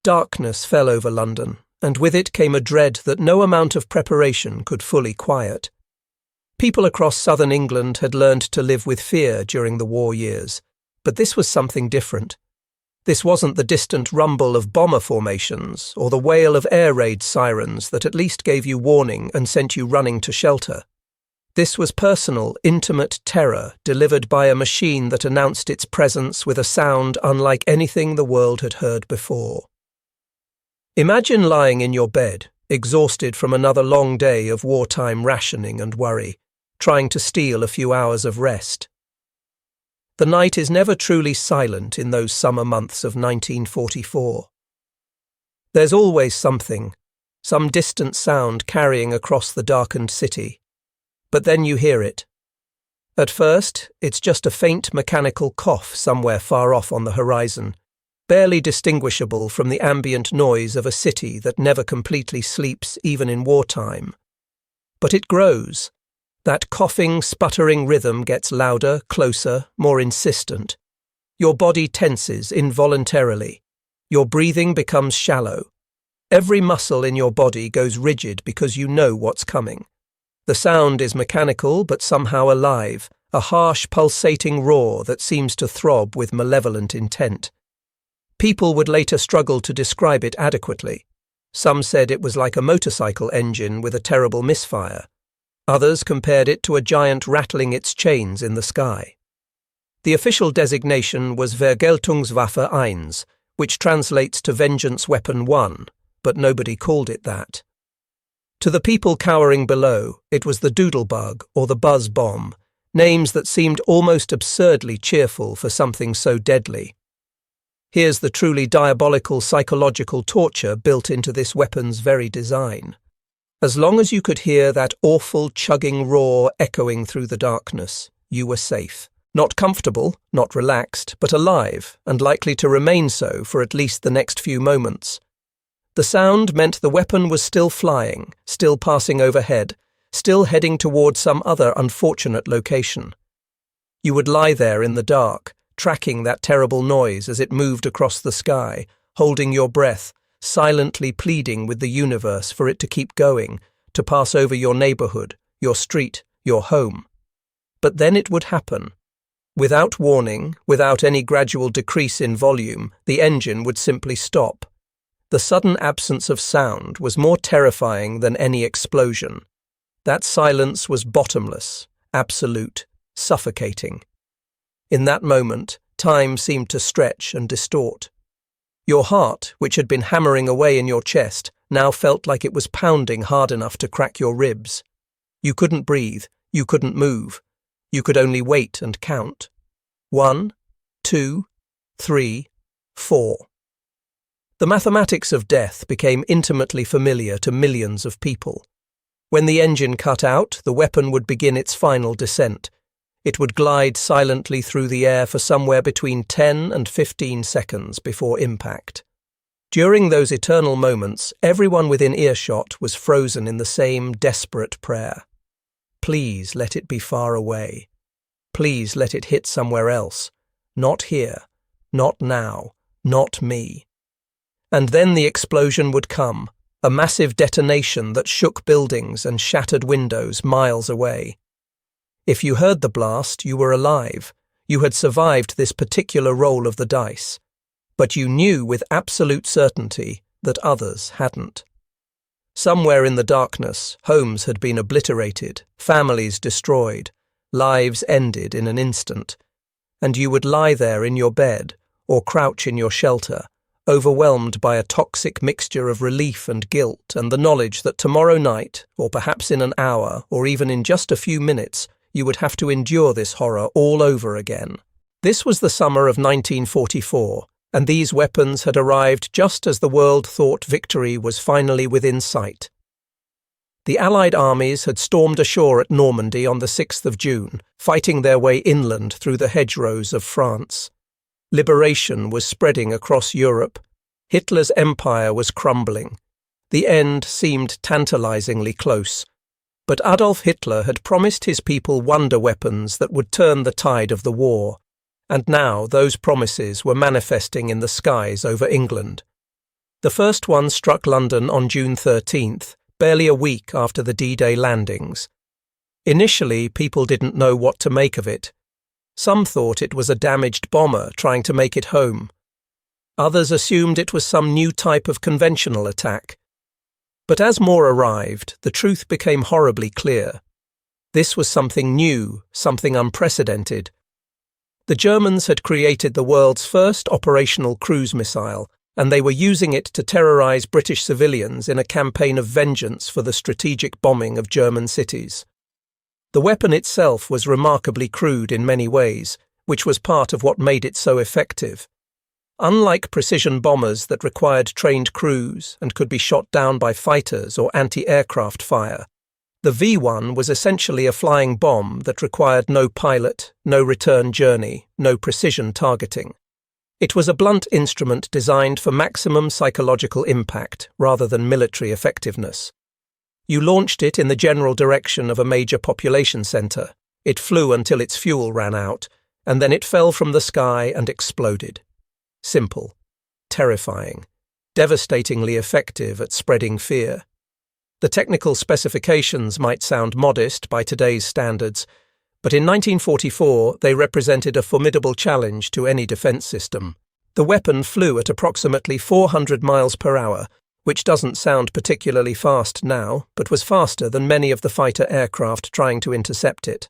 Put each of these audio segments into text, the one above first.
Darkness fell over London, and with it came a dread that no amount of preparation could fully quiet. People across southern England had learned to live with fear during the war years, but this was something different. This wasn't the distant rumble of bomber formations or the wail of air raid sirens that at least gave you warning and sent you running to shelter. This was personal, intimate terror delivered by a machine that announced its presence with a sound unlike anything the world had heard before. Imagine lying in your bed, exhausted from another long day of wartime rationing and worry, trying to steal a few hours of rest. The night is never truly silent in those summer months of 1944. There's always something, some distant sound carrying across the darkened city. But then you hear it. At first, it's just a faint mechanical cough somewhere far off on the horizon, barely distinguishable from the ambient noise of a city that never completely sleeps even in wartime. But it grows. That coughing, sputtering rhythm gets louder, closer, more insistent. Your body tenses involuntarily. Your breathing becomes shallow. Every muscle in your body goes rigid because you know what's coming. The sound is mechanical but somehow alive, a harsh, pulsating roar that seems to throb with malevolent intent. People would later struggle to describe it adequately. Some said it was like a motorcycle engine with a terrible misfire. Others compared it to a giant rattling its chains in the sky. The official designation was Vergeltungswaffe 1, which translates to Vengeance Weapon 1, but nobody called it that. To the people cowering below, it was the Doodlebug or the Buzz Bomb, names that seemed almost absurdly cheerful for something so deadly. Here's the truly diabolical psychological torture built into this weapon's very design. As long as you could hear that awful chugging roar echoing through the darkness, you were safe. Not comfortable, not relaxed, but alive, and likely to remain so for at least the next few moments. The sound meant the weapon was still flying, still passing overhead, still heading toward some other unfortunate location. You would lie there in the dark, tracking that terrible noise as it moved across the sky, holding your breath, silently pleading with the universe for it to keep going, to pass over your neighborhood, your street, your home. But then it would happen. Without warning, without any gradual decrease in volume, the engine would simply stop. The sudden absence of sound was more terrifying than any explosion. That silence was bottomless, absolute, suffocating. In that moment, time seemed to stretch and distort. Your heart, which had been hammering away in your chest, now felt like it was pounding hard enough to crack your ribs. You couldn't breathe, you couldn't move. You could only wait and count. 1, 2, 3, 4. The mathematics of death became intimately familiar to millions of people. When the engine cut out, the weapon would begin its final descent. It would glide silently through the air for somewhere between 10 and 15 seconds before impact. During those eternal moments, everyone within earshot was frozen in the same desperate prayer. Please let it be far away. Please let it hit somewhere else. Not here. Not now. Not me. And then the explosion would come, a massive detonation that shook buildings and shattered windows miles away. If you heard the blast, you were alive. You had survived this particular roll of the dice. But you knew with absolute certainty that others hadn't. Somewhere in the darkness, homes had been obliterated, families destroyed, lives ended in an instant. And you would lie there in your bed or crouch in your shelter, overwhelmed by a toxic mixture of relief and guilt and the knowledge that tomorrow night, or perhaps in an hour, or even in just a few minutes, you would have to endure this horror all over again. This was the summer of 1944, and these weapons had arrived just as the world thought victory was finally within sight. The Allied armies had stormed ashore at Normandy on the 6th of June, fighting their way inland through the hedgerows of France. Liberation was spreading across Europe. Hitler's empire was crumbling. The end seemed tantalizingly close. But Adolf Hitler had promised his people wonder weapons that would turn the tide of the war, and now those promises were manifesting in the skies over England. The first one struck London on June 13th, barely a week after the D-Day landings. Initially, people didn't know what to make of it. Some thought it was a damaged bomber trying to make it home. Others assumed it was some new type of conventional attack. But as more arrived, the truth became horribly clear. This was something new, something unprecedented. The Germans had created the world's first operational cruise missile, and they were using it to terrorize British civilians in a campaign of vengeance for the strategic bombing of German cities. The weapon itself was remarkably crude in many ways, which was part of what made it so effective. Unlike precision bombers that required trained crews and could be shot down by fighters or anti-aircraft fire, the V-1 was essentially a flying bomb that required no pilot, no return journey, no precision targeting. It was a blunt instrument designed for maximum psychological impact rather than military effectiveness. You launched it in the general direction of a major population centre. It flew until its fuel ran out, and then it fell from the sky and exploded. Simple, terrifying, devastatingly effective at spreading fear. The technical specifications might sound modest by today's standards, but in 1944 they represented a formidable challenge to any defence system. The weapon flew at approximately 400 miles per hour, which doesn't sound particularly fast now, but was faster than many of the fighter aircraft trying to intercept it.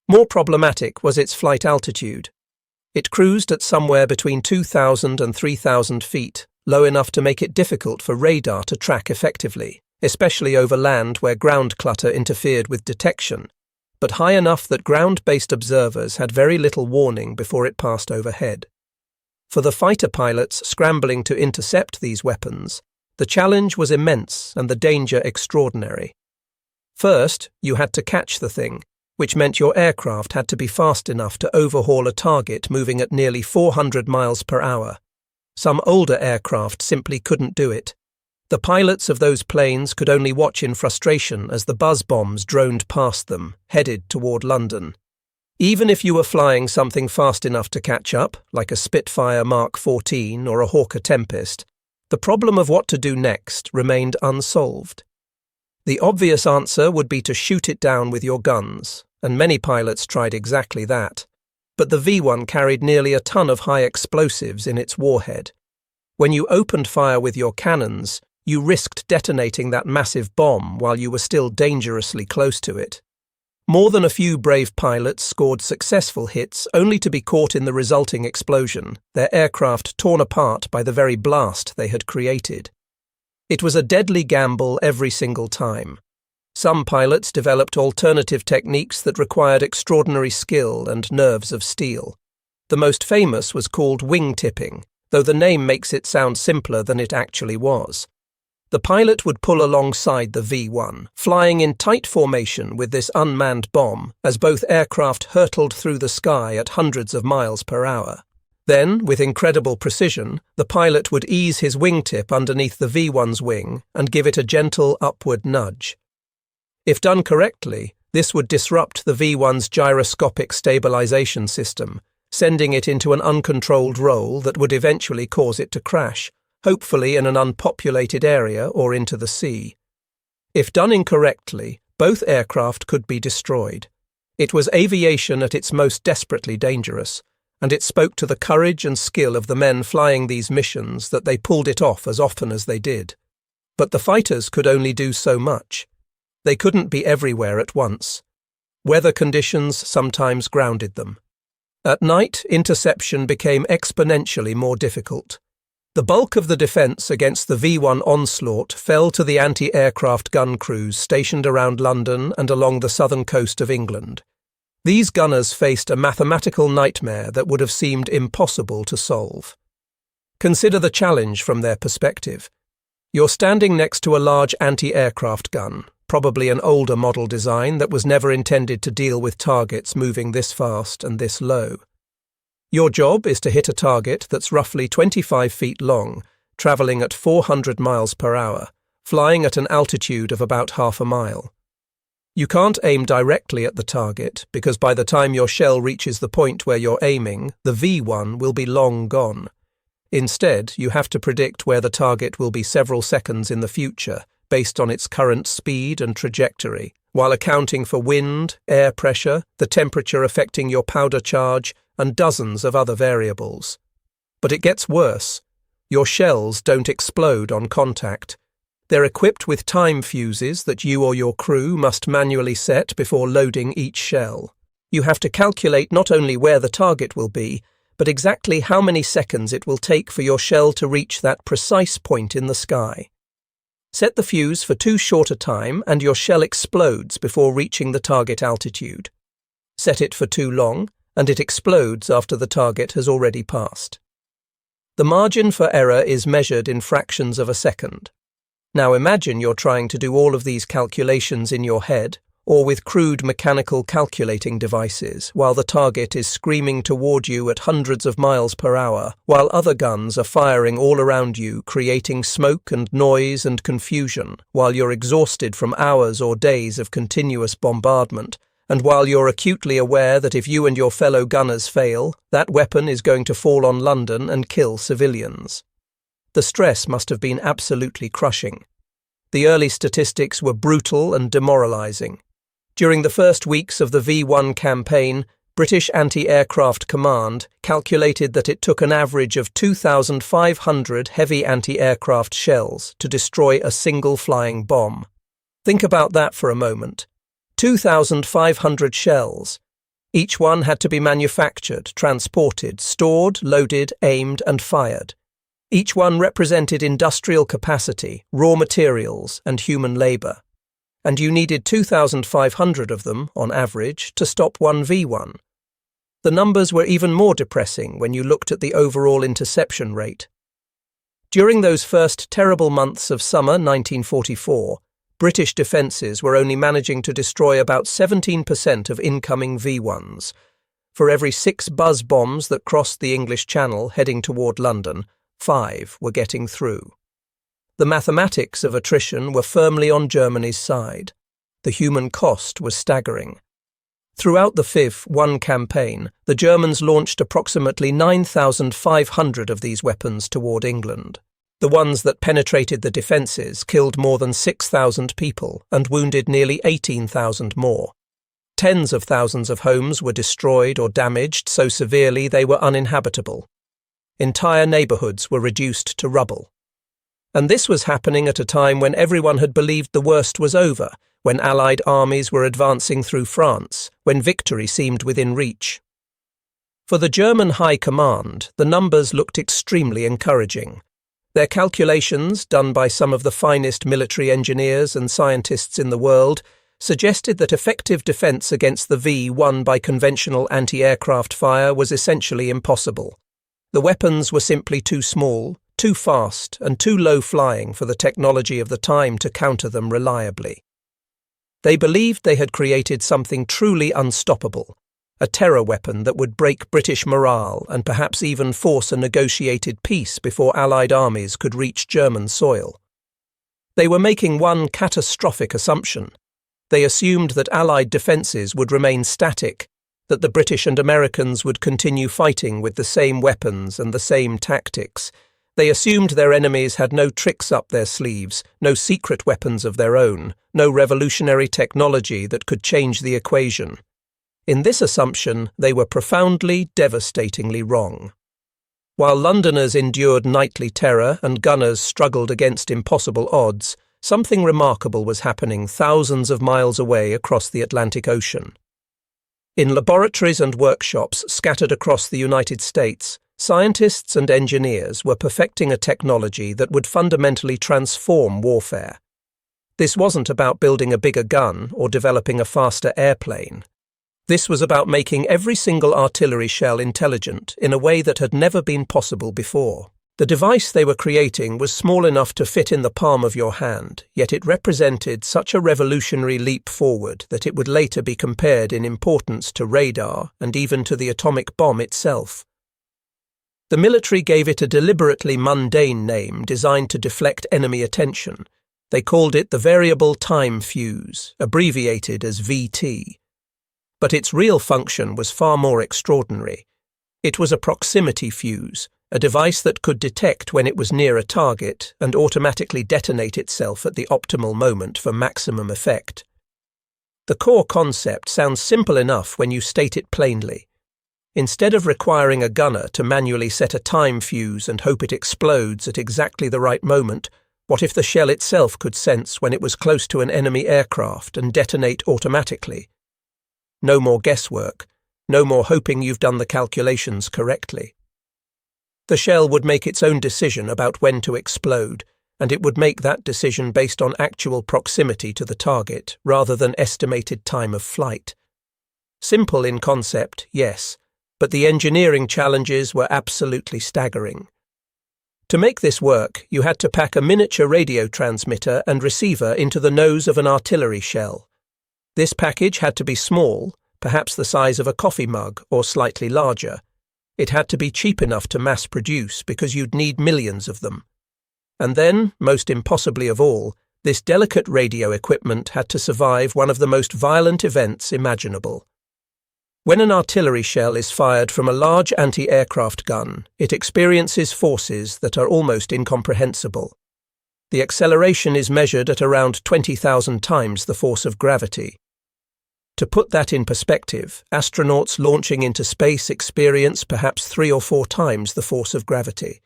More problematic was its flight altitude. It cruised at somewhere between 2,000 and 3,000 feet, low enough to make it difficult for radar to track effectively, especially over land where ground clutter interfered with detection, but high enough that ground-based observers had very little warning before it passed overhead. For the fighter pilots scrambling to intercept these weapons, the challenge was immense and the danger extraordinary. First, you had to catch the thing, which meant your aircraft had to be fast enough to overhaul a target moving at nearly 400 miles per hour. Some older aircraft simply couldn't do it. The pilots of those planes could only watch in frustration as the buzz bombs droned past them, headed toward London. Even if you were flying something fast enough to catch up, like a Spitfire Mark 14 or a Hawker Tempest, the problem of what to do next remained unsolved. The obvious answer would be to shoot it down with your guns, and many pilots tried exactly that. But the V-1 carried nearly a ton of high explosives in its warhead. When you opened fire with your cannons, you risked detonating that massive bomb while you were still dangerously close to it. More than a few brave pilots scored successful hits only to be caught in the resulting explosion, their aircraft torn apart by the very blast they had created. It was a deadly gamble every single time. Some pilots developed alternative techniques that required extraordinary skill and nerves of steel. The most famous was called wing tipping, though the name makes it sound simpler than it actually was. The pilot would pull alongside the V-1, flying in tight formation with this unmanned bomb as both aircraft hurtled through the sky at hundreds of miles per hour. Then, with incredible precision, the pilot would ease his wingtip underneath the V-1's wing and give it a gentle upward nudge. If done correctly, this would disrupt the V-1's gyroscopic stabilization system, sending it into an uncontrolled roll that would eventually cause it to crash, hopefully in an unpopulated area or into the sea. If done incorrectly, both aircraft could be destroyed. It was aviation at its most desperately dangerous, and it spoke to the courage and skill of the men flying these missions that they pulled it off as often as they did. But the fighters could only do so much. They couldn't be everywhere at once. Weather conditions sometimes grounded them. At night, interception became exponentially more difficult. The bulk of the defence against the V-1 onslaught fell to the anti-aircraft gun crews stationed around London and along the southern coast of England. These gunners faced a mathematical nightmare that would have seemed impossible to solve. Consider the challenge from their perspective. You're standing next to a large anti-aircraft gun, probably an older model design that was never intended to deal with targets moving this fast and this low. Your job is to hit a target that's roughly 25 feet long, travelling at 400 miles per hour, flying at an altitude of about half a mile. You can't aim directly at the target because by the time your shell reaches the point where you're aiming, the V-1 will be long gone. Instead, you have to predict where the target will be several seconds in the future, based on its current speed and trajectory, while accounting for wind, air pressure, the temperature affecting your powder charge, and dozens of other variables. But it gets worse. Your shells don't explode on contact. They're equipped with time fuses that you or your crew must manually set before loading each shell. You have to calculate not only where the target will be, but exactly how many seconds it will take for your shell to reach that precise point in the sky. Set the fuse for too short a time and your shell explodes before reaching the target altitude. Set it for too long, and it explodes after the target has already passed. The margin for error is measured in fractions of a second. Now imagine you're trying to do all of these calculations in your head, or with crude mechanical calculating devices, while the target is screaming toward you at hundreds of miles per hour, while other guns are firing all around you, creating smoke and noise and confusion, while you're exhausted from hours or days of continuous bombardment, and while you're acutely aware that if you and your fellow gunners fail, that weapon is going to fall on London and kill civilians. The stress must have been absolutely crushing. The early statistics were brutal and demoralizing. During the first weeks of the V-1 campaign, British Anti-Aircraft Command calculated that it took an average of 2,500 heavy anti-aircraft shells to destroy a single flying bomb. Think about that for a moment. 2,500 shells. Each one had to be manufactured, transported, stored, loaded, aimed, and fired. Each one represented industrial capacity, raw materials, and human labour. And you needed 2,500 of them, on average, to stop one V-1. The numbers were even more depressing when you looked at the overall interception rate. During those first terrible months of summer 1944, British defences were only managing to destroy about 17% of incoming V-1s. For every 6 buzz bombs that crossed the English Channel heading toward London, 5 were getting through. The mathematics of attrition were firmly on Germany's side. The human cost was staggering. Throughout the V-1 campaign, the Germans launched approximately 9,500 of these weapons toward England. The ones that penetrated the defences killed more than 6,000 people and wounded nearly 18,000 more. Tens of thousands of homes were destroyed or damaged so severely they were uninhabitable. Entire neighbourhoods were reduced to rubble. And this was happening at a time when everyone had believed the worst was over, when Allied armies were advancing through France, when victory seemed within reach. For the German High Command, the numbers looked extremely encouraging. Their calculations, done by some of the finest military engineers and scientists in the world, suggested that effective defence against the V-1 by conventional anti-aircraft fire was essentially impossible. The weapons were simply too small, too fast, and too low-flying for the technology of the time to counter them reliably. They believed they had created something truly unstoppable, a terror weapon that would break British morale and perhaps even force a negotiated peace before Allied armies could reach German soil. They were making one catastrophic assumption. They assumed that Allied defences would remain static, that the British and Americans would continue fighting with the same weapons and the same tactics. They assumed their enemies had no tricks up their sleeves, no secret weapons of their own, no revolutionary technology that could change the equation. In this assumption, they were profoundly, devastatingly wrong. While Londoners endured nightly terror and gunners struggled against impossible odds, something remarkable was happening thousands of miles away across the Atlantic Ocean. In laboratories and workshops scattered across the United States, scientists and engineers were perfecting a technology that would fundamentally transform warfare. This wasn't about building a bigger gun or developing a faster airplane. This was about making every single artillery shell intelligent in a way that had never been possible before. The device they were creating was small enough to fit in the palm of your hand, yet it represented such a revolutionary leap forward that it would later be compared in importance to radar and even to the atomic bomb itself. The military gave it a deliberately mundane name designed to deflect enemy attention. They called it the Variable Time Fuse, abbreviated as VT. But its real function was far more extraordinary. It was a proximity fuse, a device that could detect when it was near a target and automatically detonate itself at the optimal moment for maximum effect. The core concept sounds simple enough when you state it plainly. Instead of requiring a gunner to manually set a time fuse and hope it explodes at exactly the right moment, what if the shell itself could sense when it was close to an enemy aircraft and detonate automatically? No more guesswork, no more hoping you've done the calculations correctly. The shell would make its own decision about when to explode, and it would make that decision based on actual proximity to the target rather than estimated time of flight. Simple in concept, yes, but the engineering challenges were absolutely staggering. To make this work, you had to pack a miniature radio transmitter and receiver into the nose of an artillery shell. This package had to be small, perhaps the size of a coffee mug or slightly larger. It had to be cheap enough to mass produce because you'd need millions of them. And then, most impossibly of all, this delicate radio equipment had to survive one of the most violent events imaginable. When an artillery shell is fired from a large anti-aircraft gun, it experiences forces that are almost incomprehensible. The acceleration is measured at around 20,000 times the force of gravity. To put that in perspective, astronauts launching into space experience perhaps 3 or 4 times the force of gravity.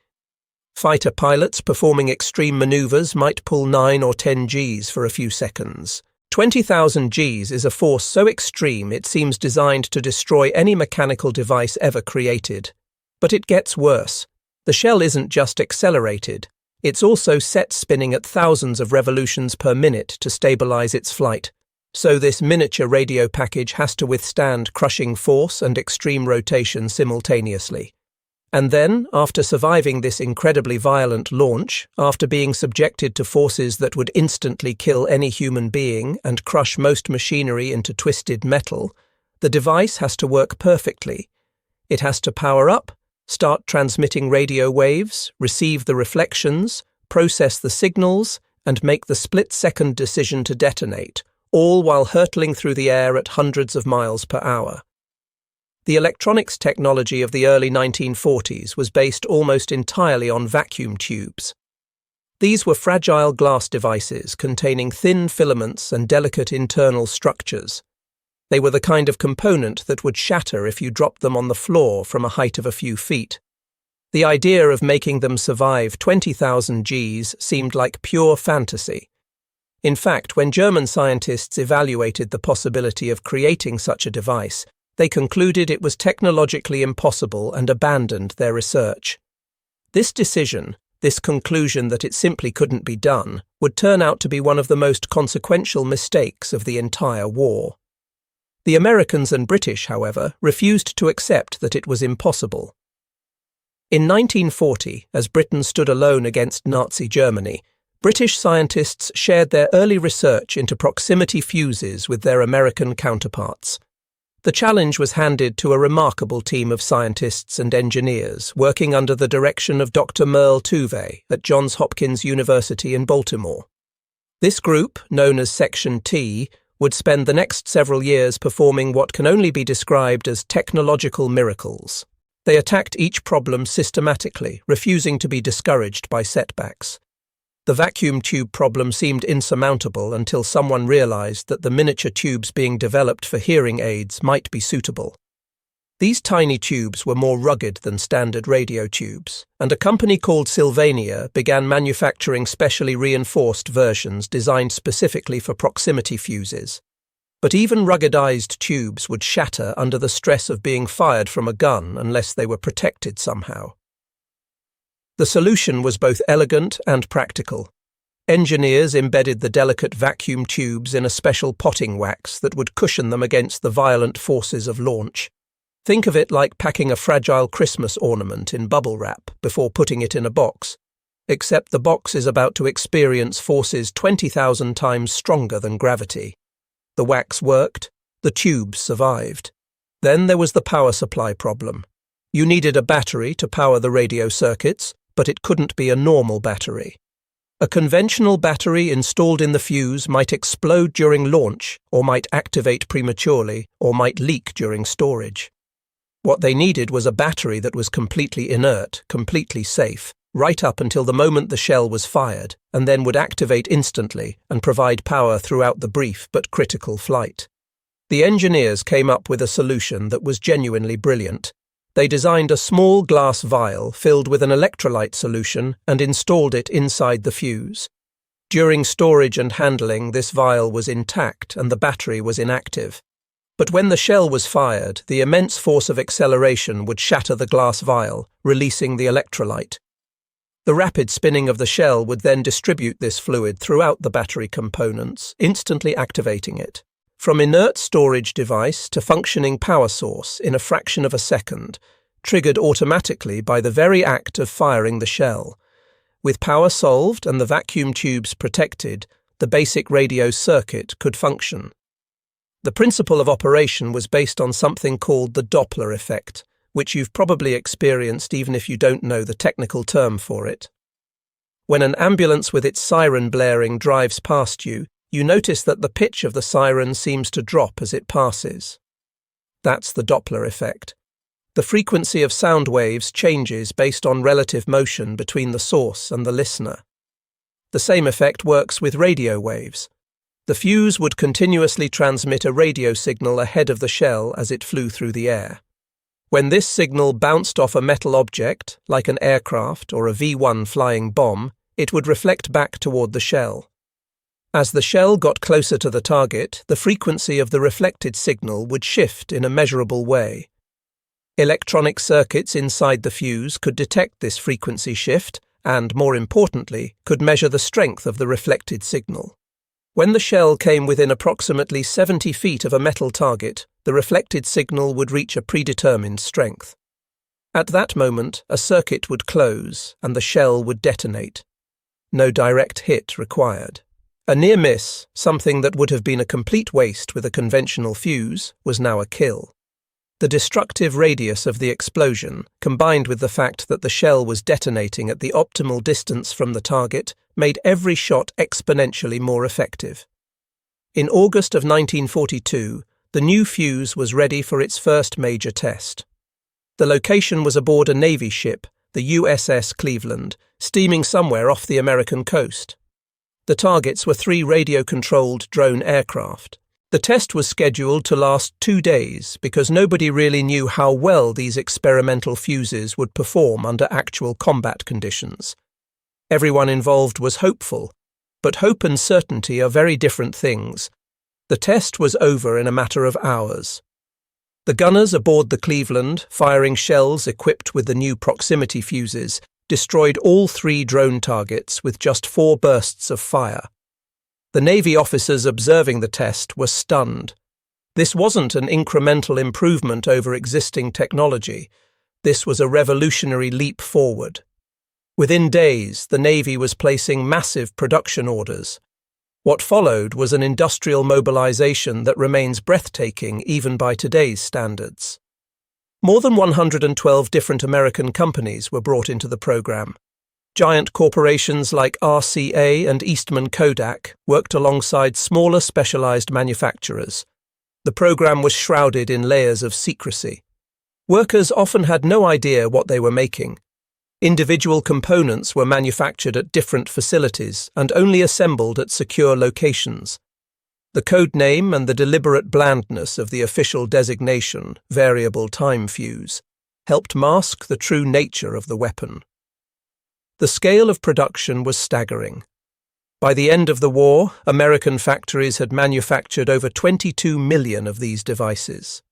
Fighter pilots performing extreme maneuvers might pull 9 or 10 Gs for a few seconds. 20,000 Gs is a force so extreme it seems designed to destroy any mechanical device ever created. But it gets worse. The shell isn't just accelerated, it's also set spinning at thousands of revolutions per minute to stabilize its flight. So this miniature radio package has to withstand crushing force and extreme rotation simultaneously. And then, after surviving this incredibly violent launch, after being subjected to forces that would instantly kill any human being and crush most machinery into twisted metal, the device has to work perfectly. It has to power up, start transmitting radio waves, receive the reflections, process the signals, and make the split-second decision to detonate, all while hurtling through the air at hundreds of miles per hour. The electronics technology of the early 1940s was based almost entirely on vacuum tubes. These were fragile glass devices containing thin filaments and delicate internal structures. They were the kind of component that would shatter if you dropped them on the floor from a height of a few feet. The idea of making them survive 20,000 Gs seemed like pure fantasy. In fact, when German scientists evaluated the possibility of creating such a device, they concluded it was technologically impossible and abandoned their research. This decision, this conclusion that it simply couldn't be done, would turn out to be one of the most consequential mistakes of the entire war. The Americans and British, however, refused to accept that it was impossible. In 1940, as Britain stood alone against Nazi Germany, British scientists shared their early research into proximity fuses with their American counterparts. The challenge was handed to a remarkable team of scientists and engineers working under the direction of Dr. Merle Tuve at Johns Hopkins University in Baltimore. This group, known as Section T, would spend the next several years performing what can only be described as technological miracles. They attacked each problem systematically, refusing to be discouraged by setbacks. The vacuum tube problem seemed insurmountable until someone realized that the miniature tubes being developed for hearing aids might be suitable. These tiny tubes were more rugged than standard radio tubes, and a company called Sylvania began manufacturing specially reinforced versions designed specifically for proximity fuses. But even ruggedized tubes would shatter under the stress of being fired from a gun unless they were protected somehow. The solution was both elegant and practical. Engineers embedded the delicate vacuum tubes in a special potting wax that would cushion them against the violent forces of launch. Think of it like packing a fragile Christmas ornament in bubble wrap before putting it in a box, except the box is about to experience forces 20,000 times stronger than gravity. The wax worked, the tubes survived. Then there was the power supply problem. You needed a battery to power the radio circuits, but it couldn't be a normal battery. A conventional battery installed in the fuse might explode during launch, or might activate prematurely, or might leak during storage. What they needed was a battery that was completely inert, completely safe, right up until the moment the shell was fired, and then would activate instantly and provide power throughout the brief but critical flight. The engineers came up with a solution that was genuinely brilliant. They designed a small glass vial filled with an electrolyte solution and installed it inside the fuse. During storage and handling, this vial was intact and the battery was inactive. But when the shell was fired, the immense force of acceleration would shatter the glass vial, releasing the electrolyte. The rapid spinning of the shell would then distribute this fluid throughout the battery components, instantly activating it. From inert storage device to functioning power source in a fraction of a second, triggered automatically by the very act of firing the shell. With power solved and the vacuum tubes protected, the basic radio circuit could function. The principle of operation was based on something called the Doppler effect, which you've probably experienced even if you don't know the technical term for it. When an ambulance with its siren blaring drives past you, you notice that the pitch of the siren seems to drop as it passes. That's the Doppler effect. The frequency of sound waves changes based on relative motion between the source and the listener. The same effect works with radio waves. The fuse would continuously transmit a radio signal ahead of the shell as it flew through the air. When this signal bounced off a metal object, like an aircraft or a V-1 flying bomb, it would reflect back toward the shell. As the shell got closer to the target, the frequency of the reflected signal would shift in a measurable way. Electronic circuits inside the fuse could detect this frequency shift and, more importantly, could measure the strength of the reflected signal. When the shell came within approximately 70 feet of a metal target, the reflected signal would reach a predetermined strength. At that moment, a circuit would close and the shell would detonate. No direct hit required. A near miss, something that would have been a complete waste with a conventional fuse, was now a kill. The destructive radius of the explosion, combined with the fact that the shell was detonating at the optimal distance from the target, made every shot exponentially more effective. In August of 1942, the new fuse was ready for its first major test. The location was aboard a Navy ship, the USS Cleveland, steaming somewhere off the American coast. The targets were 3 radio-controlled drone aircraft. The test was scheduled to last 2 days because nobody really knew how well these experimental fuses would perform under actual combat conditions. Everyone involved was hopeful, but hope and certainty are very different things. The test was over in a matter of hours. The gunners aboard the Cleveland, firing shells equipped with the new proximity fuses, destroyed all 3 drone targets with just 4 bursts of fire. The Navy officers observing the test were stunned. This wasn't an incremental improvement over existing technology. This was a revolutionary leap forward. Within days, the Navy was placing massive production orders. What followed was an industrial mobilization that remains breathtaking even by today's standards. More than 112 different American companies were brought into the program. Giant corporations like RCA and Eastman Kodak worked alongside smaller specialized manufacturers. The program was shrouded in layers of secrecy. Workers often had no idea what they were making. Individual components were manufactured at different facilities and only assembled at secure locations. The code name and the deliberate blandness of the official designation, variable time fuse, helped mask the true nature of the weapon. The scale of production was staggering. By the end of the war, American factories had manufactured over 22 million of these devices.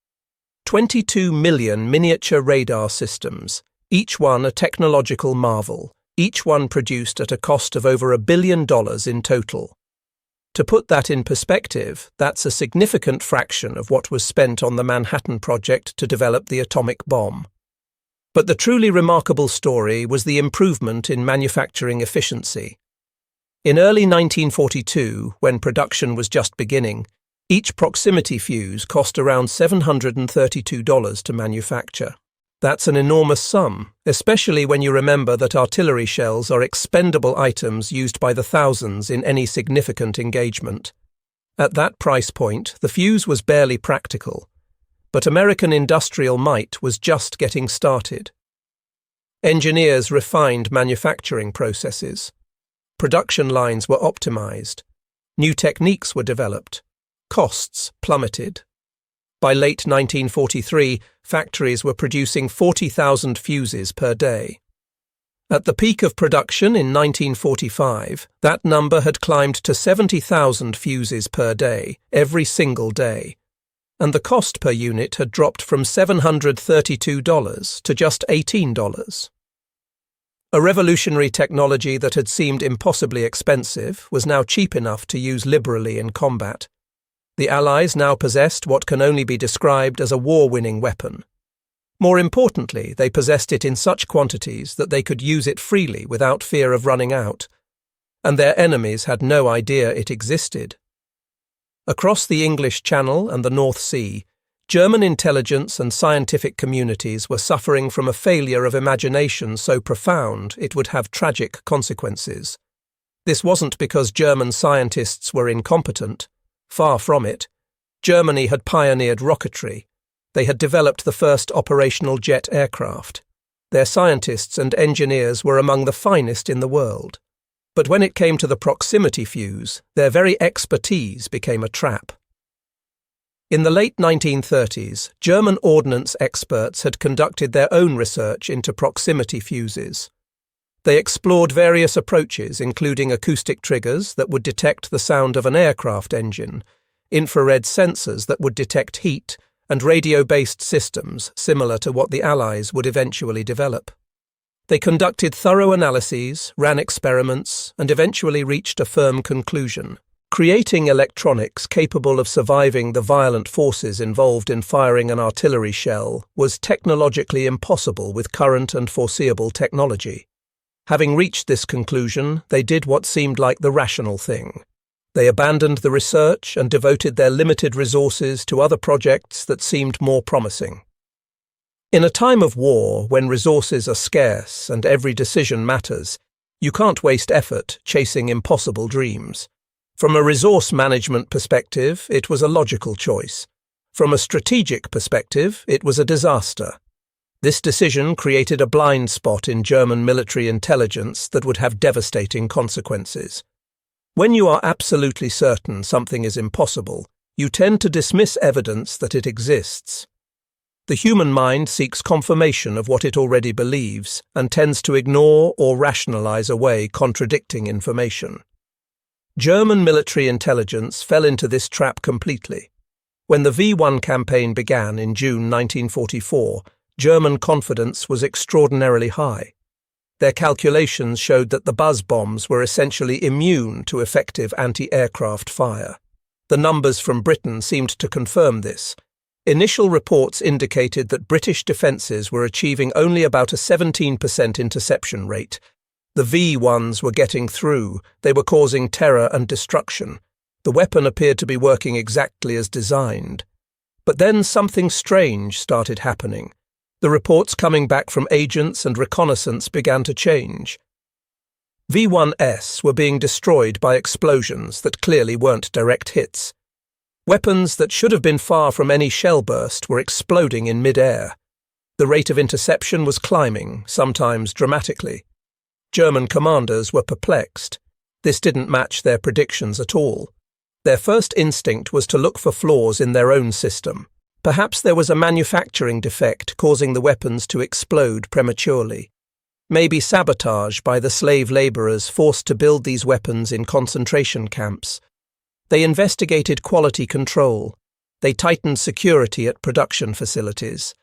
22 million miniature radar systems, each one a technological marvel, each one produced at a cost of over $1 billion in total. To put that in perspective, that's a significant fraction of what was spent on the Manhattan Project to develop the atomic bomb. But the truly remarkable story was the improvement in manufacturing efficiency. In early 1942, when production was just beginning, each proximity fuse cost around $732 to manufacture. That's an enormous sum, especially when you remember that artillery shells are expendable items used by the thousands in any significant engagement. At that price point, the fuse was barely practical. But American industrial might was just getting started. Engineers refined manufacturing processes. Production lines were optimized. New techniques were developed. Costs plummeted. By late 1943, factories were producing 40,000 fuses per day. At the peak of production in 1945, that number had climbed to 70,000 fuses per day, every single day, and the cost per unit had dropped from $732 to just $18. A revolutionary technology that had seemed impossibly expensive was now cheap enough to use liberally in combat. The Allies now possessed what can only be described as a war-winning weapon. More importantly, they possessed it in such quantities that they could use it freely without fear of running out, and their enemies had no idea it existed. Across the English Channel and the North Sea, German intelligence and scientific communities were suffering from a failure of imagination so profound it would have tragic consequences. This wasn't because German scientists were incompetent. Far from it. Germany had pioneered rocketry. They had developed the first operational jet aircraft. Their scientists and engineers were among the finest in the world. But when it came to the proximity fuse, their very expertise became a trap. In the late 1930s, German ordnance experts had conducted their own research into proximity fuses. They explored various approaches, including acoustic triggers that would detect the sound of an aircraft engine, infrared sensors that would detect heat, and radio-based systems similar to what the Allies would eventually develop. They conducted thorough analyses, ran experiments, and eventually reached a firm conclusion. Creating electronics capable of surviving the violent forces involved in firing an artillery shell was technologically impossible with current and foreseeable technology. Having reached this conclusion, they did what seemed like the rational thing. They abandoned the research and devoted their limited resources to other projects that seemed more promising. In a time of war, when resources are scarce and every decision matters, you can't waste effort chasing impossible dreams. From a resource management perspective, it was a logical choice. From a strategic perspective, it was a disaster. This decision created a blind spot in German military intelligence that would have devastating consequences. When you are absolutely certain something is impossible, you tend to dismiss evidence that it exists. The human mind seeks confirmation of what it already believes and tends to ignore or rationalize away contradicting information. German military intelligence fell into this trap completely. When the V-1 campaign began in June 1944, German confidence was extraordinarily high. Their calculations showed that the buzz bombs were essentially immune to effective anti-aircraft fire. The numbers from Britain seemed to confirm this. Initial reports indicated that British defences were achieving only about a 17% interception rate. The V-1s were getting through. They were causing terror and destruction. The weapon appeared to be working exactly as designed. But then something strange started happening. The reports coming back from agents and reconnaissance began to change. V-1s were being destroyed by explosions that clearly weren't direct hits. Weapons that should have been far from any shell burst were exploding in mid-air. The rate of interception was climbing, sometimes dramatically. German commanders were perplexed. This didn't match their predictions at all. Their first instinct was to look for flaws in their own system. Perhaps there was a manufacturing defect causing the weapons to explode prematurely. Maybe sabotage by the slave labourers forced to build these weapons in concentration camps. They investigated quality control. They tightened security at production facilities.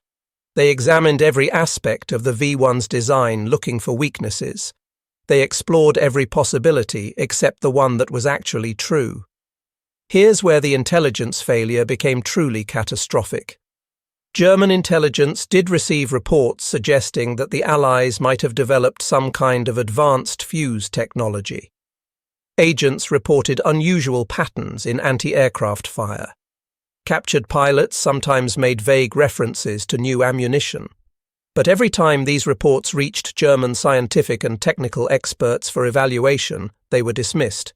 They examined every aspect of the V-1's design, looking for weaknesses. They explored every possibility except the one that was actually true. Here's where the intelligence failure became truly catastrophic. German intelligence did receive reports suggesting that the Allies might have developed some kind of advanced fuse technology. Agents reported unusual patterns in anti-aircraft fire. Captured pilots sometimes made vague references to new ammunition. But every time these reports reached German scientific and technical experts for evaluation, they were dismissed.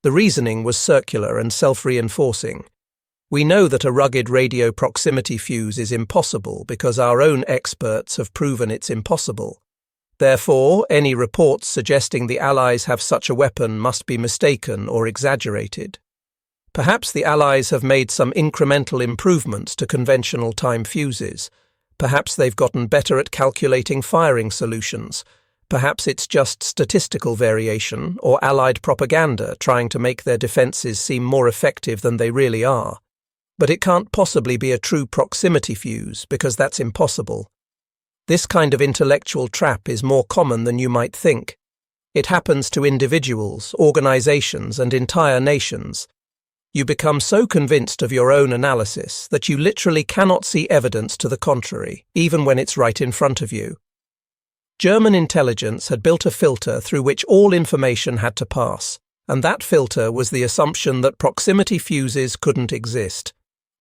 The reasoning was circular and self-reinforcing. We know that a rugged radio proximity fuse is impossible because our own experts have proven it's impossible. Therefore, any reports suggesting the Allies have such a weapon must be mistaken or exaggerated. Perhaps the Allies have made some incremental improvements to conventional time fuses. Perhaps they've gotten better at calculating firing solutions. Perhaps it's just statistical variation or Allied propaganda trying to make their defences seem more effective than they really are. But it can't possibly be a true proximity fuse because that's impossible. This kind of intellectual trap is more common than you might think. It happens to individuals, organizations, and entire nations. You become so convinced of your own analysis that you literally cannot see evidence to the contrary, even when it's right in front of you. German intelligence had built a filter through which all information had to pass, and that filter was the assumption that proximity fuses couldn't exist.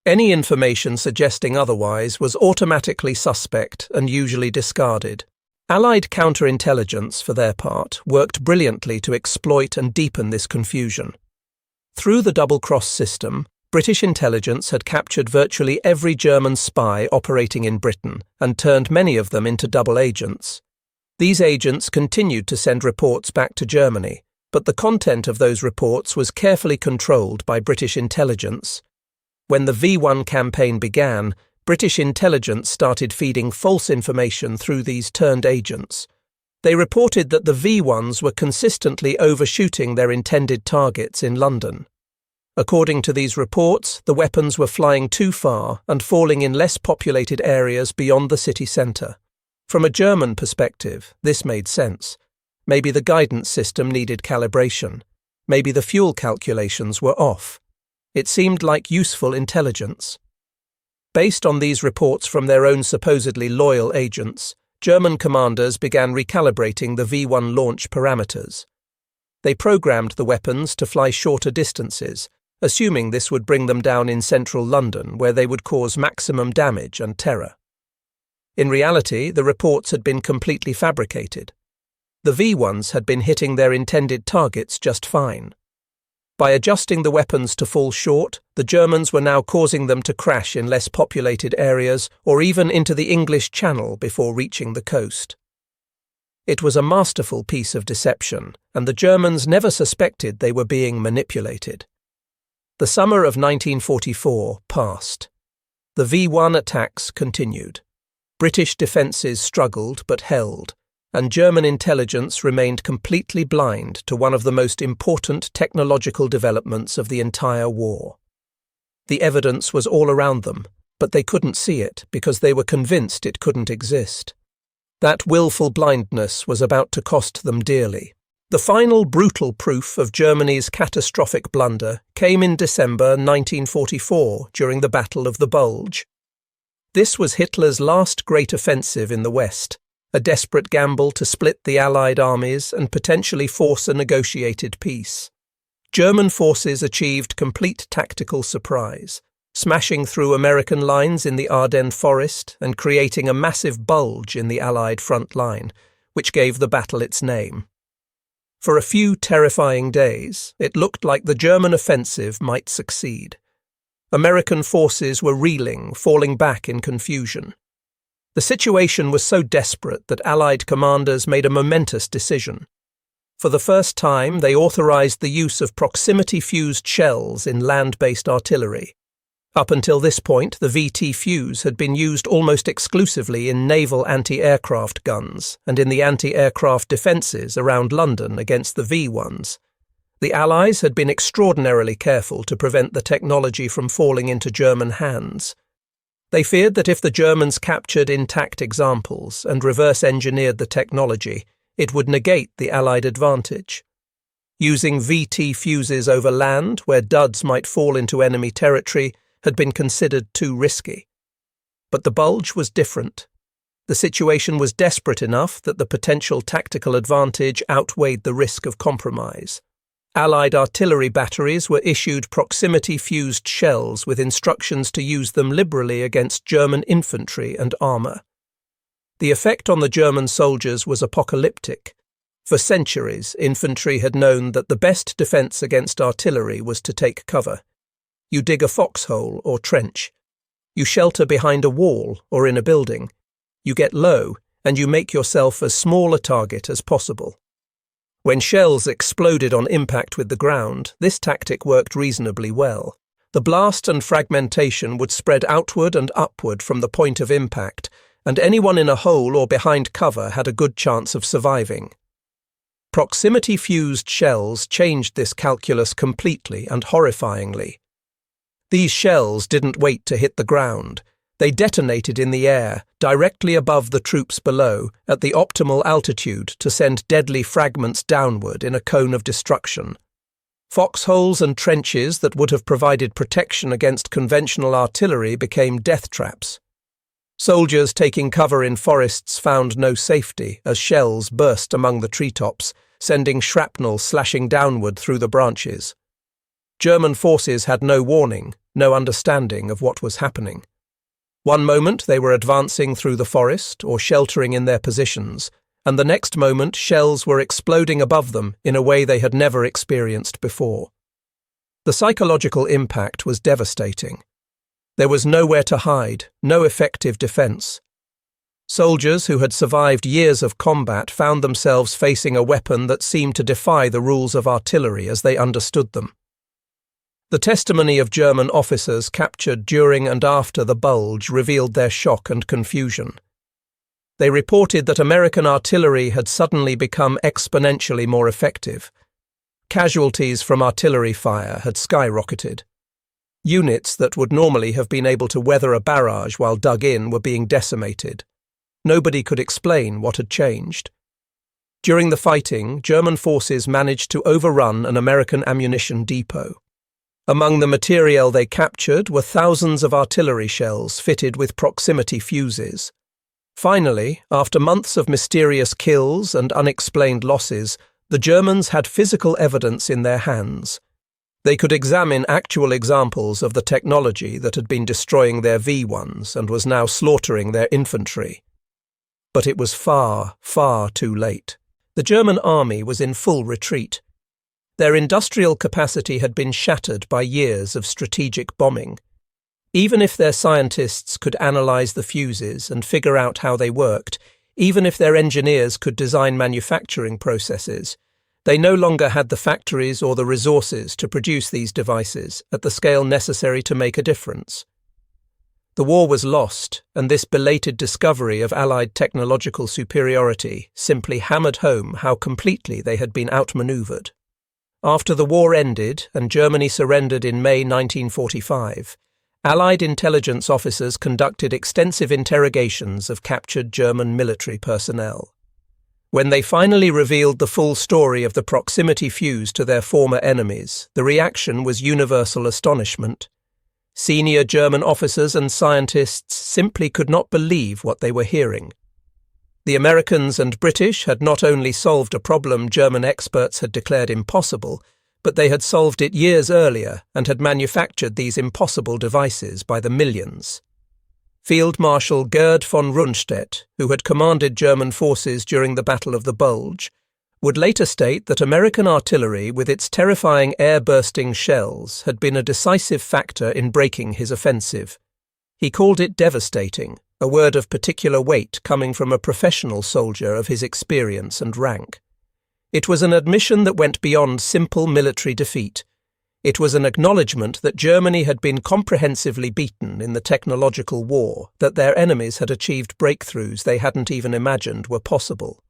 Any information suggesting otherwise was automatically suspect and usually discarded. Allied counterintelligence, for their part, worked brilliantly to exploit and deepen this confusion. Through the double-cross system, British intelligence had captured virtually every German spy operating in Britain and turned many of them into double agents. These agents continued to send reports back to Germany, but the content of those reports was carefully controlled by British intelligence. When the V-1 campaign began, British intelligence started feeding false information through these turned agents. They reported that the V-1s were consistently overshooting their intended targets in London. According to these reports, the weapons were flying too far and falling in less populated areas beyond the city centre. From a German perspective, this made sense. Maybe the guidance system needed calibration. Maybe the fuel calculations were off. It seemed like useful intelligence. Based on these reports from their own supposedly loyal agents, German commanders began recalibrating the V-1 launch parameters. They programmed the weapons to fly shorter distances, assuming this would bring them down in central London, where they would cause maximum damage and terror. In reality, the reports had been completely fabricated. The V-1s had been hitting their intended targets just fine. By adjusting the weapons to fall short, the Germans were now causing them to crash in less populated areas or even into the English Channel before reaching the coast. It was a masterful piece of deception, and the Germans never suspected they were being manipulated. The summer of 1944 passed. The V-1 attacks continued. British defences struggled but held, and German intelligence remained completely blind to one of the most important technological developments of the entire war. The evidence was all around them, but they couldn't see it because they were convinced it couldn't exist. That willful blindness was about to cost them dearly. The final brutal proof of Germany's catastrophic blunder came in December 1944 during the Battle of the Bulge. This was Hitler's last great offensive in the West, a desperate gamble to split the Allied armies and potentially force a negotiated peace. German forces achieved complete tactical surprise, smashing through American lines in the Ardennes forest and creating a massive bulge in the Allied front line, which gave the battle its name. For a few terrifying days, it looked like the German offensive might succeed. American forces were reeling, falling back in confusion. The situation was so desperate that Allied commanders made a momentous decision. For the first time, they authorized the use of proximity-fused shells in land-based artillery. Up until this point, the VT fuse had been used almost exclusively in naval anti-aircraft guns and in the anti-aircraft defences around London against the V-1s. The Allies had been extraordinarily careful to prevent the technology from falling into German hands. They feared that if the Germans captured intact examples and reverse-engineered the technology, it would negate the Allied advantage. Using VT fuses over land, where duds might fall into enemy territory, had been considered too risky. But the bulge was different. The situation was desperate enough that the potential tactical advantage outweighed the risk of compromise. Allied artillery batteries were issued proximity-fused shells with instructions to use them liberally against German infantry and armour. The effect on the German soldiers was apocalyptic. For centuries, infantry had known that the best defence against artillery was to take cover. You dig a foxhole or trench. You shelter behind a wall or in a building. You get low, and you make yourself as small a target as possible. When shells exploded on impact with the ground, this tactic worked reasonably well. The blast and fragmentation would spread outward and upward from the point of impact, and anyone in a hole or behind cover had a good chance of surviving. Proximity-fused shells changed this calculus completely and horrifyingly. These shells didn't wait to hit the ground. They detonated in the air, directly above the troops below, at the optimal altitude to send deadly fragments downward in a cone of destruction. Foxholes and trenches that would have provided protection against conventional artillery became death traps. Soldiers taking cover in forests found no safety as shells burst among the treetops, sending shrapnel slashing downward through the branches. German forces had no warning, no understanding of what was happening. One moment they were advancing through the forest or sheltering in their positions, and the next moment shells were exploding above them in a way they had never experienced before. The psychological impact was devastating. There was nowhere to hide, no effective defense. Soldiers who had survived years of combat found themselves facing a weapon that seemed to defy the rules of artillery as they understood them. The testimony of German officers captured during and after the bulge revealed their shock and confusion. They reported that American artillery had suddenly become exponentially more effective. Casualties from artillery fire had skyrocketed. Units that would normally have been able to weather a barrage while dug in were being decimated. Nobody could explain what had changed. During the fighting, German forces managed to overrun an American ammunition depot. Among the materiel they captured were thousands of artillery shells fitted with proximity fuses. Finally, after months of mysterious kills and unexplained losses, the Germans had physical evidence in their hands. They could examine actual examples of the technology that had been destroying their V-1s and was now slaughtering their infantry. But it was far, far too late. The German army was in full retreat. Their industrial capacity had been shattered by years of strategic bombing. Even if their scientists could analyze the fuses and figure out how they worked, even if their engineers could design manufacturing processes, they no longer had the factories or the resources to produce these devices at the scale necessary to make a difference. The war was lost, and this belated discovery of Allied technological superiority simply hammered home how completely they had been outmaneuvered. After the war ended and Germany surrendered in May 1945, Allied intelligence officers conducted extensive interrogations of captured German military personnel. When they finally revealed the full story of the proximity fuse to their former enemies, the reaction was universal astonishment. Senior German officers and scientists simply could not believe what they were hearing. The Americans and British had not only solved a problem German experts had declared impossible, but they had solved it years earlier and had manufactured these impossible devices by the millions. Field Marshal Gerd von Rundstedt, who had commanded German forces during the Battle of the Bulge, would later state that American artillery with its terrifying air-bursting shells had been a decisive factor in breaking his offensive. He called it devastating, a word of particular weight coming from a professional soldier of his experience and rank. It was an admission that went beyond simple military defeat. It was an acknowledgement that Germany had been comprehensively beaten in the technological war, that their enemies had achieved breakthroughs they hadn't even imagined were possible.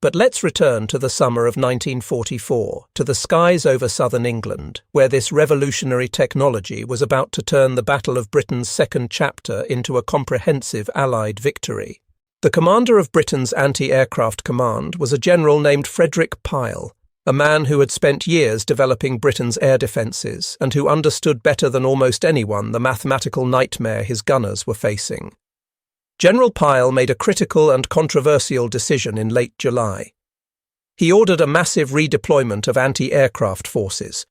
But let's return to the summer of 1944, to the skies over southern England, where this revolutionary technology was about to turn the Battle of Britain's second chapter into a comprehensive Allied victory. The commander of Britain's anti-aircraft command was a general named Frederick Pyle, a man who had spent years developing Britain's air defences and who understood better than almost anyone the mathematical nightmare his gunners were facing. General Pyle made a critical and controversial decision in late July. He ordered a massive redeployment of anti-aircraft forces.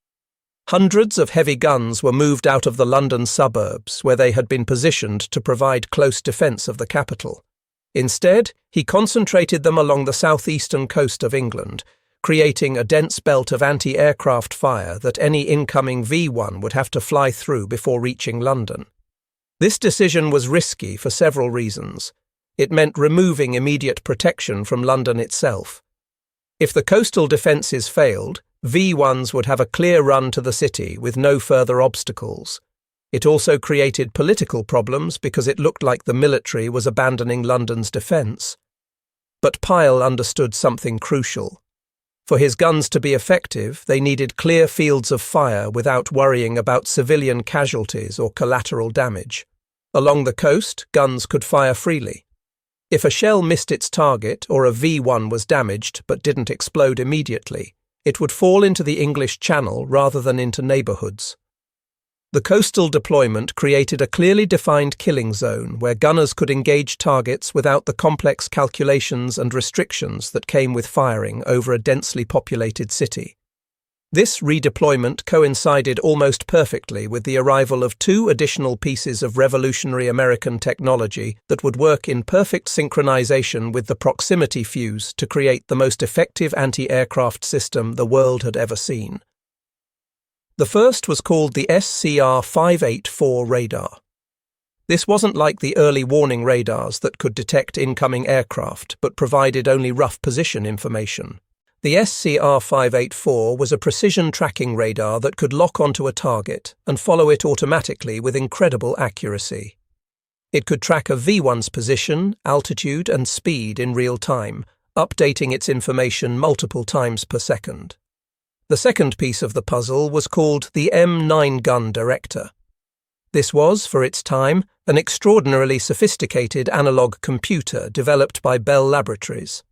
Hundreds of heavy guns were moved out of the London suburbs, where they had been positioned to provide close defence of the capital. Instead, he concentrated them along the southeastern coast of England, creating a dense belt of anti-aircraft fire that any incoming V-1 would have to fly through before reaching London. This decision was risky for several reasons. It meant removing immediate protection from London itself. If the coastal defences failed, V-1s would have a clear run to the city with no further obstacles. It also created political problems because it looked like the military was abandoning London's defence. But Pyle understood something crucial. For his guns to be effective, they needed clear fields of fire without worrying about civilian casualties or collateral damage. Along the coast, guns could fire freely. If a shell missed its target or a V-1 was damaged but didn't explode immediately, it would fall into the English Channel rather than into neighbourhoods. The coastal deployment created a clearly defined killing zone where gunners could engage targets without the complex calculations and restrictions that came with firing over a densely populated city. This redeployment coincided almost perfectly with the arrival of 2 additional pieces of revolutionary American technology that would work in perfect synchronization with the proximity fuse to create the most effective anti-aircraft system the world had ever seen. The first was called the SCR-584 radar. This wasn't like the early warning radars that could detect incoming aircraft but provided only rough position information. The SCR-584 was a precision tracking radar that could lock onto a target and follow it automatically with incredible accuracy. It could track a V-1's position, altitude and speed in real time, updating its information multiple times per second. The second piece of the puzzle was called the M-9 gun director. This was, for its time, an extraordinarily sophisticated analog computer developed by Bell Laboratories.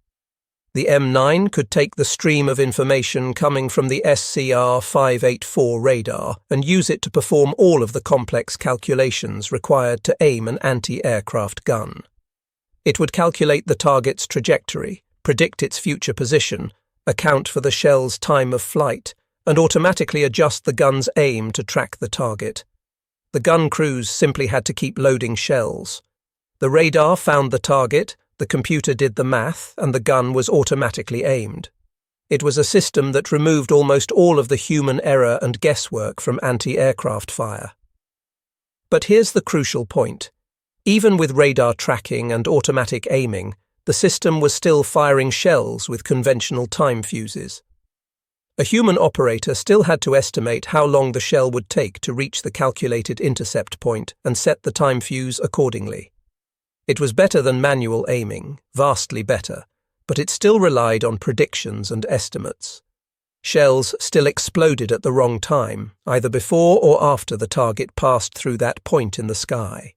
The M-9 could take the stream of information coming from the SCR-584 radar and use it to perform all of the complex calculations required to aim an anti-aircraft gun. It would calculate the target's trajectory, predict its future position, account for the shell's time of flight, and automatically adjust the gun's aim to track the target. The gun crews simply had to keep loading shells. The radar found the target, the computer did the math, and the gun was automatically aimed. It was a system that removed almost all of the human error and guesswork from anti-aircraft fire. But here's the crucial point. Even with radar tracking and automatic aiming, the system was still firing shells with conventional time fuses. A human operator still had to estimate how long the shell would take to reach the calculated intercept point and set the time fuse accordingly. It was better than manual aiming, vastly better, but it still relied on predictions and estimates. Shells still exploded at the wrong time, either before or after the target passed through that point in the sky.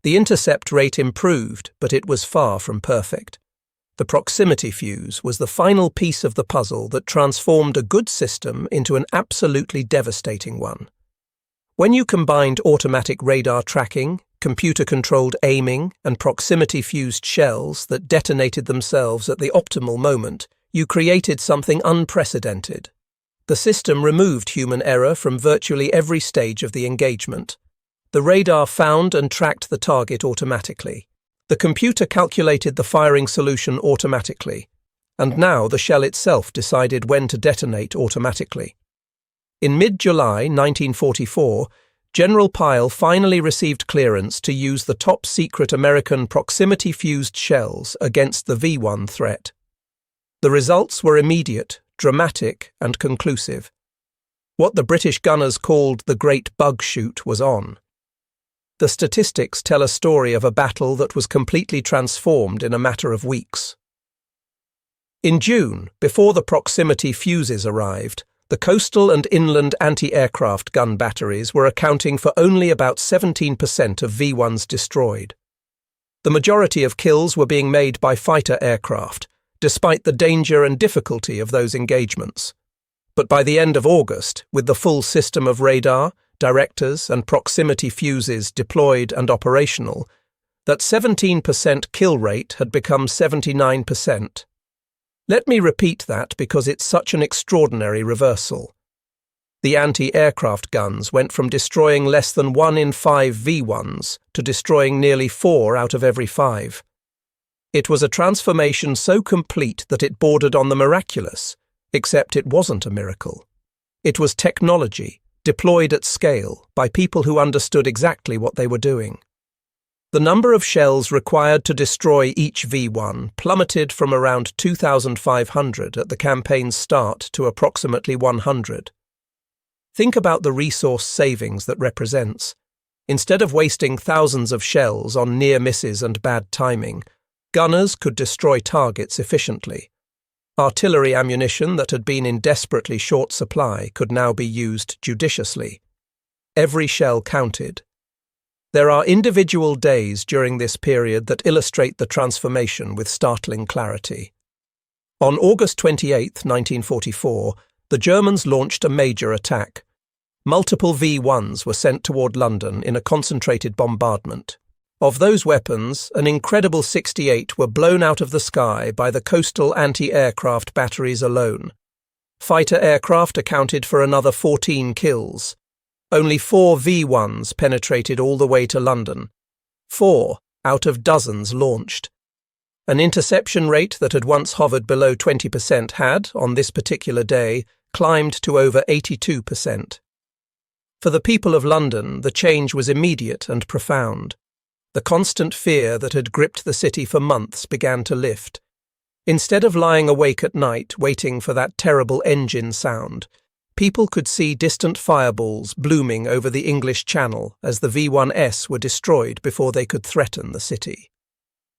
The intercept rate improved, but it was far from perfect. The proximity fuse was the final piece of the puzzle that transformed a good system into an absolutely devastating one. When you combined automatic radar tracking, computer-controlled aiming, and proximity-fused shells that detonated themselves at the optimal moment, you created something unprecedented. The system removed human error from virtually every stage of the engagement. The radar found and tracked the target automatically. The computer calculated the firing solution automatically. And now the shell itself decided when to detonate automatically. In mid-July 1944, General Pyle finally received clearance to use the top-secret American proximity-fused shells against the V-1 threat. The results were immediate, dramatic, and conclusive. What the British gunners called the Great Bug Shoot was on. The statistics tell a story of a battle that was completely transformed in a matter of weeks. In June, before the proximity fuses arrived, the coastal and inland anti-aircraft gun batteries were accounting for only about 17% of V-1s destroyed. The majority of kills were being made by fighter aircraft, despite the danger and difficulty of those engagements. But by the end of August, with the full system of radar, directors and proximity fuses deployed and operational, that 17% kill rate had become 79%. Let me repeat that because it's such an extraordinary reversal. The anti-aircraft guns went from destroying less than 1 in 5 V-1s to destroying nearly 4 out of every 5. It was a transformation so complete that it bordered on the miraculous, except it wasn't a miracle. It was technology, deployed at scale by people who understood exactly what they were doing. The number of shells required to destroy each V-1 plummeted from around 2,500 at the campaign's start to approximately 100. Think about the resource savings that represents. Instead of wasting thousands of shells on near misses and bad timing, gunners could destroy targets efficiently. Artillery ammunition that had been in desperately short supply could now be used judiciously. Every shell counted. There are individual days during this period that illustrate the transformation with startling clarity. On August 28, 1944, the Germans launched a major attack. Multiple V-1s were sent toward London in a concentrated bombardment. Of those weapons, an incredible 68 were blown out of the sky by the coastal anti-aircraft batteries alone. Fighter aircraft accounted for another 14 kills. Only 4 V-1s penetrated all the way to London. 4 out of dozens launched. An interception rate that had once hovered below 20% had, on this particular day, climbed to over 82%. For the people of London, the change was immediate and profound. The constant fear that had gripped the city for months began to lift. Instead of lying awake at night waiting for that terrible engine sound, people could see distant fireballs blooming over the English Channel as the V-1s were destroyed before they could threaten the city.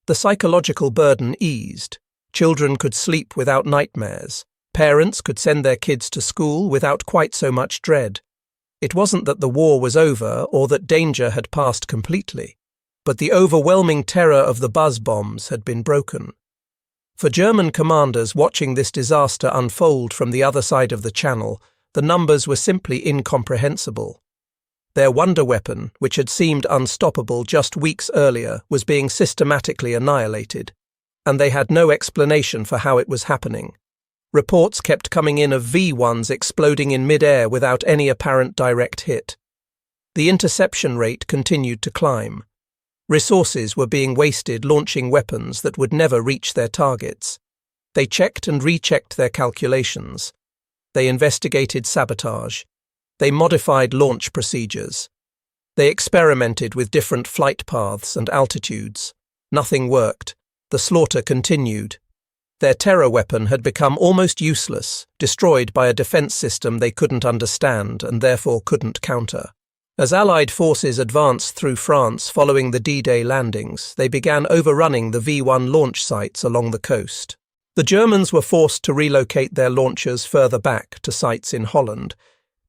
The psychological burden eased. Children could sleep without nightmares. Parents could send their kids to school without quite so much dread. It wasn't that the war was over or that danger had passed completely, but the overwhelming terror of the buzz bombs had been broken. For German commanders watching this disaster unfold from the other side of the Channel, the numbers were simply incomprehensible. Their wonder weapon, which had seemed unstoppable just weeks earlier, was being systematically annihilated, and they had no explanation for how it was happening. Reports kept coming in of V-1s exploding in mid-air without any apparent direct hit. The interception rate continued to climb. Resources were being wasted launching weapons that would never reach their targets. They checked and rechecked their calculations. They investigated sabotage. They modified launch procedures. They experimented with different flight paths and altitudes. Nothing worked. The slaughter continued. Their terror weapon had become almost useless, destroyed by a defense system they couldn't understand and therefore couldn't counter. As Allied forces advanced through France following the D-Day landings, they began overrunning the V-1 launch sites along the coast. The Germans were forced to relocate their launchers further back to sites in Holland.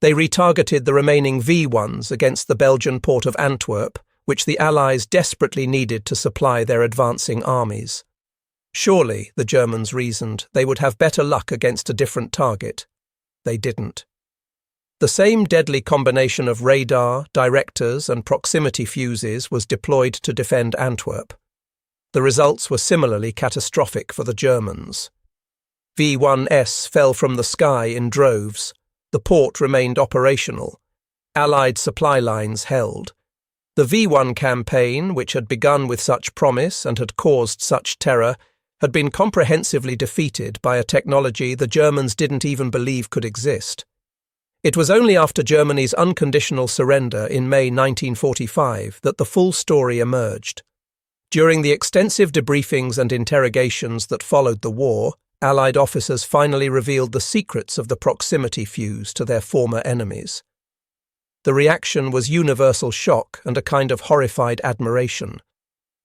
They retargeted the remaining V-1s against the Belgian port of Antwerp, which the Allies desperately needed to supply their advancing armies. Surely, the Germans reasoned, they would have better luck against a different target. They didn't. The same deadly combination of radar, directors, and proximity fuses was deployed to defend Antwerp. The results were similarly catastrophic for the Germans. V-1s fell from the sky in droves. The port remained operational. Allied supply lines held. The V-1 campaign, which had begun with such promise and had caused such terror, had been comprehensively defeated by a technology the Germans didn't even believe could exist. It was only after Germany's unconditional surrender in May 1945 that the full story emerged. During the extensive debriefings and interrogations that followed the war, Allied officers finally revealed the secrets of the proximity fuse to their former enemies. The reaction was universal shock and a kind of horrified admiration.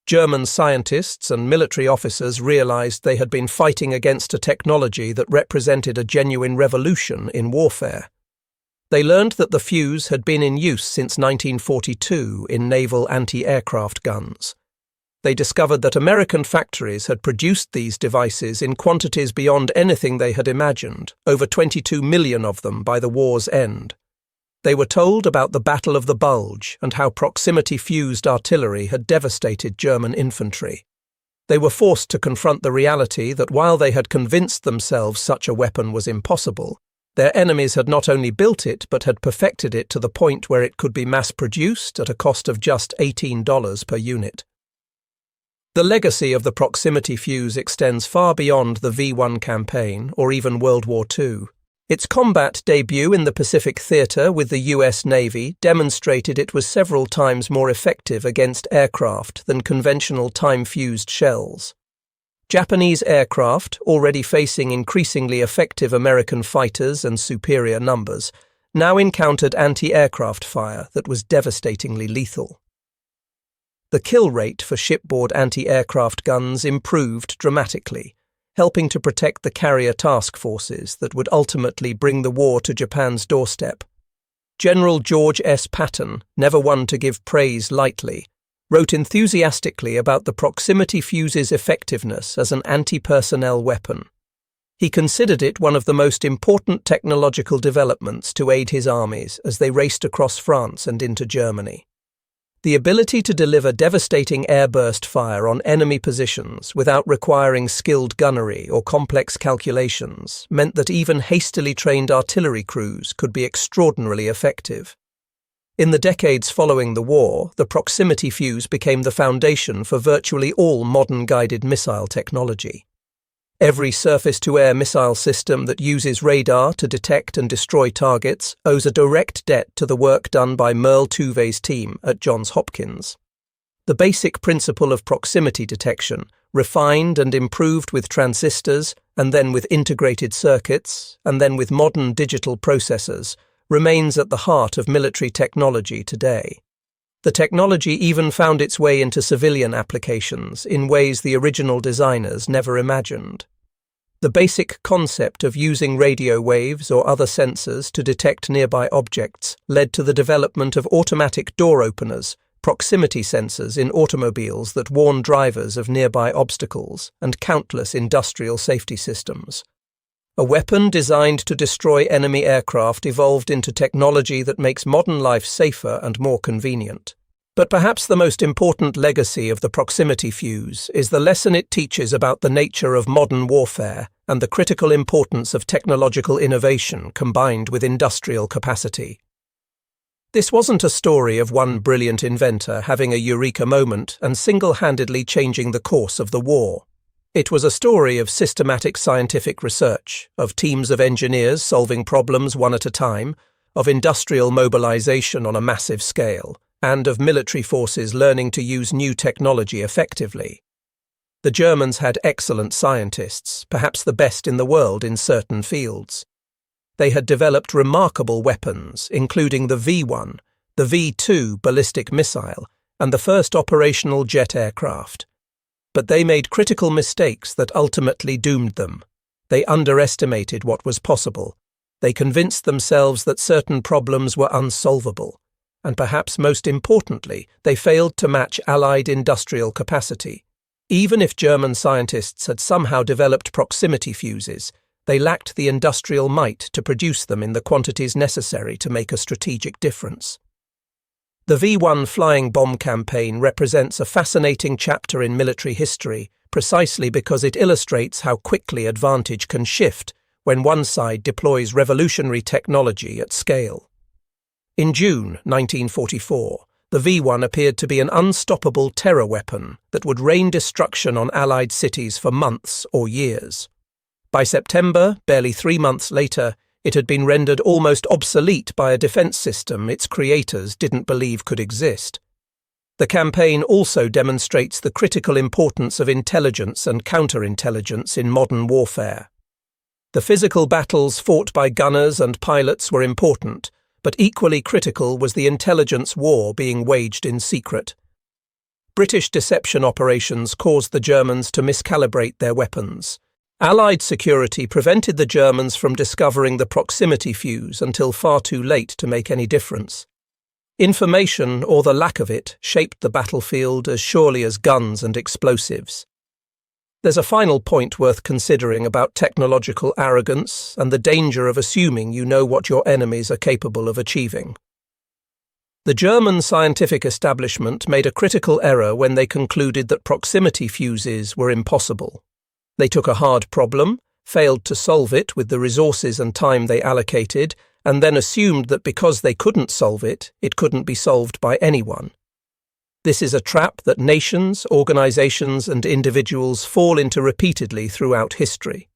German scientists and military officers realized they had been fighting against a technology that represented a genuine revolution in warfare. They learned that the fuse had been in use since 1942 in naval anti-aircraft guns. They discovered that American factories had produced these devices in quantities beyond anything they had imagined, over 22 million of them by the war's end. They were told about the Battle of the Bulge and how proximity-fused artillery had devastated German infantry. They were forced to confront the reality that while they had convinced themselves such a weapon was impossible, their enemies had not only built it but had perfected it to the point where it could be mass-produced at a cost of just $18 per unit. The legacy of the proximity fuse extends far beyond the V-1 campaign or even World War II. Its combat debut in the Pacific Theater with the US Navy demonstrated it was several times more effective against aircraft than conventional time-fused shells. Japanese aircraft, already facing increasingly effective American fighters and superior numbers, now encountered anti-aircraft fire that was devastatingly lethal. The kill rate for shipboard anti-aircraft guns improved dramatically, helping to protect the carrier task forces that would ultimately bring the war to Japan's doorstep. General George S. Patton, never one to give praise lightly, wrote enthusiastically about the proximity fuse's effectiveness as an anti-personnel weapon. He considered it one of the most important technological developments to aid his armies as they raced across France and into Germany. The ability to deliver devastating airburst fire on enemy positions without requiring skilled gunnery or complex calculations meant that even hastily trained artillery crews could be extraordinarily effective. In the decades following the war, the proximity fuse became the foundation for virtually all modern guided missile technology. Every surface-to-air missile system that uses radar to detect and destroy targets owes a direct debt to the work done by Merle Tuve's team at Johns Hopkins. The basic principle of proximity detection, refined and improved with transistors, and then with integrated circuits, and then with modern digital processors, remains at the heart of military technology today. The technology even found its way into civilian applications in ways the original designers never imagined. The basic concept of using radio waves or other sensors to detect nearby objects led to the development of automatic door openers, proximity sensors in automobiles that warn drivers of nearby obstacles, and countless industrial safety systems. A weapon designed to destroy enemy aircraft evolved into technology that makes modern life safer and more convenient. But perhaps the most important legacy of the proximity fuse is the lesson it teaches about the nature of modern warfare and the critical importance of technological innovation combined with industrial capacity. This wasn't a story of one brilliant inventor having a eureka moment and single-handedly changing the course of the war. It was a story of systematic scientific research, of teams of engineers solving problems one at a time, of industrial mobilization on a massive scale, and of military forces learning to use new technology effectively. The Germans had excellent scientists, perhaps the best in the world in certain fields. They had developed remarkable weapons, including the V-1, the V-2 ballistic missile, and the first operational jet aircraft. But they made critical mistakes that ultimately doomed them. They underestimated what was possible. They convinced themselves that certain problems were unsolvable. And perhaps most importantly, they failed to match Allied industrial capacity. Even if German scientists had somehow developed proximity fuses, they lacked the industrial might to produce them in the quantities necessary to make a strategic difference. The V-1 flying bomb campaign represents a fascinating chapter in military history precisely because it illustrates how quickly advantage can shift when one side deploys revolutionary technology at scale. In June 1944, the V-1 appeared to be an unstoppable terror weapon that would rain destruction on Allied cities for months or years. By September, barely 3 months later, it had been rendered almost obsolete by a defense system its creators didn't believe could exist. The campaign also demonstrates the critical importance of intelligence and counterintelligence in modern warfare. The physical battles fought by gunners and pilots were important, but equally critical was the intelligence war being waged in secret. British deception operations caused the Germans to miscalibrate their weapons. Allied security prevented the Germans from discovering the proximity fuse until far too late to make any difference. Information, or the lack of it, shaped the battlefield as surely as guns and explosives. There's a final point worth considering about technological arrogance and the danger of assuming you know what your enemies are capable of achieving. The German scientific establishment made a critical error when they concluded that proximity fuses were impossible. They took a hard problem, failed to solve it with the resources and time they allocated, and then assumed that because they couldn't solve it, it couldn't be solved by anyone. This is a trap that nations, organizations, and individuals fall into repeatedly throughout history.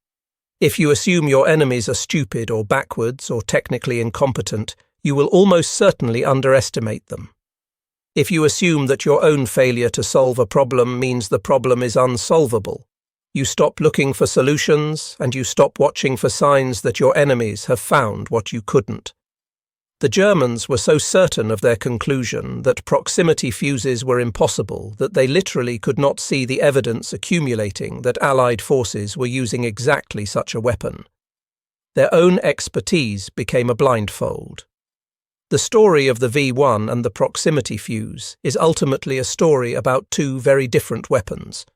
If you assume your enemies are stupid or backwards or technically incompetent, you will almost certainly underestimate them. If you assume that your own failure to solve a problem means the problem is unsolvable, you stop looking for solutions and you stop watching for signs that your enemies have found what you couldn't. The Germans were so certain of their conclusion that proximity fuses were impossible that they literally could not see the evidence accumulating that Allied forces were using exactly such a weapon. Their own expertise became a blindfold. The story of the V-1 and the proximity fuse is ultimately a story about two very different weapons.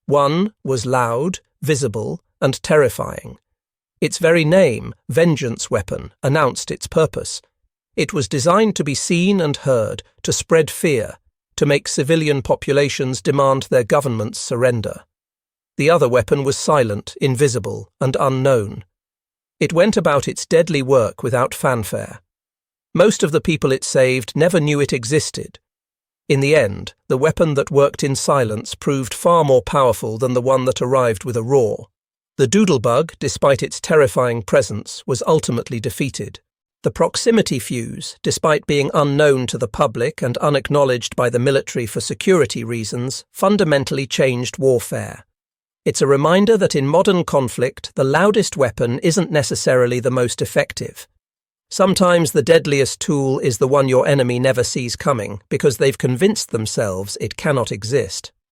One was loud, visible, and terrifying. Its very name, vengeance weapon, announced its purpose. It was designed to be seen and heard, to spread fear, to make civilian populations demand their governments surrender. The other weapon was silent, invisible, and unknown. It went about its deadly work without fanfare. Most of the people it saved never knew it existed. In the end, the weapon that worked in silence proved far more powerful than the one that arrived with a roar. The doodlebug, despite its terrifying presence, was ultimately defeated. The proximity fuse, despite being unknown to the public and unacknowledged by the military for security reasons, fundamentally changed warfare. It's a reminder that in modern conflict, the loudest weapon isn't necessarily the most effective. Sometimes the deadliest tool is the one your enemy never sees coming because they've convinced themselves it cannot exist.